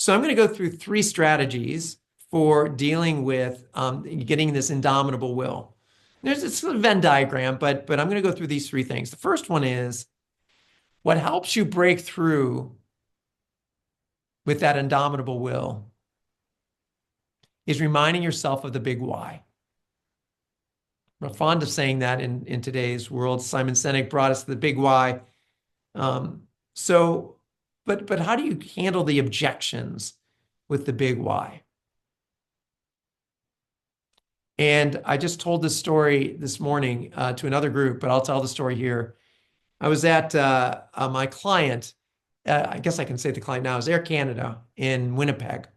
So I'm going to go through 3 strategies for dealing with getting this indomitable will. It's a Venn diagram, but I'm going to go through these 3 things. The first one is what helps you break through with that indomitable will is reminding yourself of the big why. We're fond of saying that in today's world. Simon Sinek brought us the big why. But how do you handle the objections with the big why? And I just told this story this morning to another group, but I'll tell the story here. I was at my client, I guess I can say the client now, is Air Canada in Winnipeg.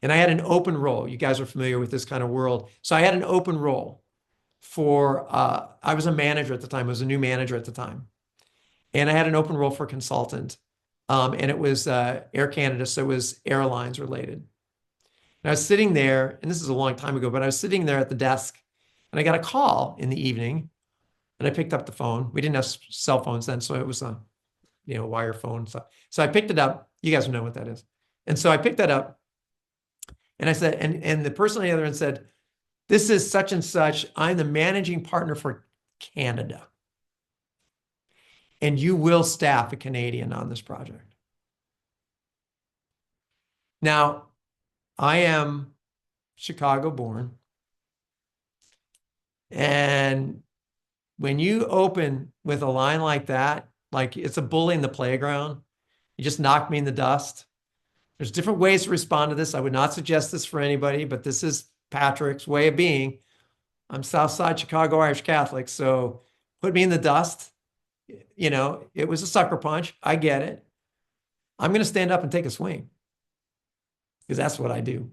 And I had an open role. You guys are familiar with this kind of world. So I had an open role for, I was a manager at the time. I was a new manager at the time. And I had an open role for consultant. And it was Air Canada, so it was airlines related. And I was sitting there, and this is a long time ago, but I was sitting there at the desk, and I got a call in the evening, and I picked up the phone. We didn't have cell phones then, so it was a wire phone. So I picked it up. You guys know what that is. And so I picked that up, and I said, and the person on the other end said, "This is such and such. I'm the managing partner for Canada. And you will staff a Canadian on this project." Now, I am Chicago born. And when you open with a line like that, like it's a bully in the playground, you just knocked me in the dust. There's different ways to respond to this. I would not suggest this for anybody, but this is Patrick's way of being. I'm Southside Chicago Irish Catholic, so put me in the dust. It was a sucker punch. I get it. I'm going to stand up and take a swing because that's what I do.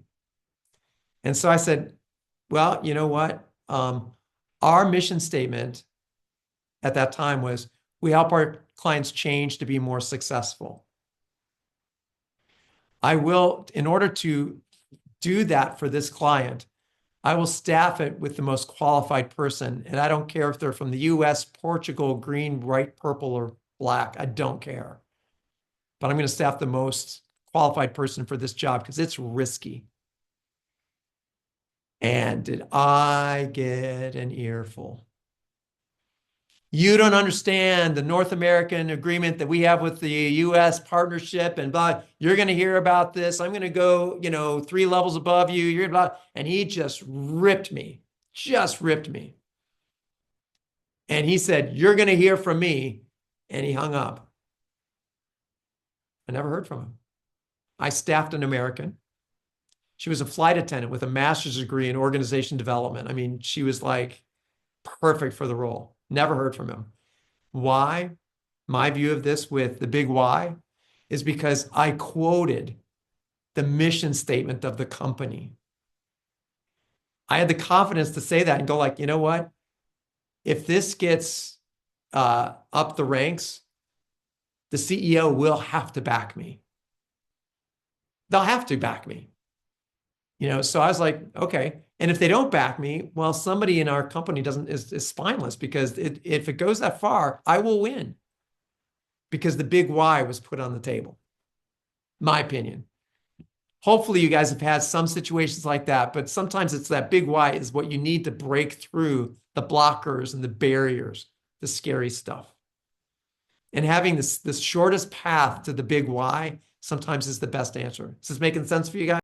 And so I said, well, you know what? Our mission statement at that time was we help our clients change to be more successful. I will, in order to do that for this client, I will staff it with the most qualified person. And I don't care if they're from the US, Portugal, green, white, purple, or black. I don't care. But I'm going to staff the most qualified person for this job because it's risky. And did I get an earful? You don't understand the North American agreement that we have with the US partnership and blah. You're going to hear about this. I'm going to go, 3 levels above you. You're blah. And he just ripped me. And he said, "You're going to hear from me." And he hung up. I never heard from him. I staffed an American. She was a flight attendant with a master's degree in organization development. I mean, she was like perfect for the role. Never heard from him. Why? My view of this with the big why is because I quoted the mission statement of the company. I had the confidence to say that and go like, you know what? If this gets up the ranks, the CEO will have to back me. They'll have to back me. So I was like, okay. And if they don't back me, well, somebody in our company is spineless because if it goes that far, I will win because the big why was put on the table. My opinion. Hopefully you guys have had some situations like that, but sometimes it's that big why is what you need to break through the blockers and the barriers, the scary stuff. And having this shortest path to the big why sometimes is the best answer. Is this making sense for you guys?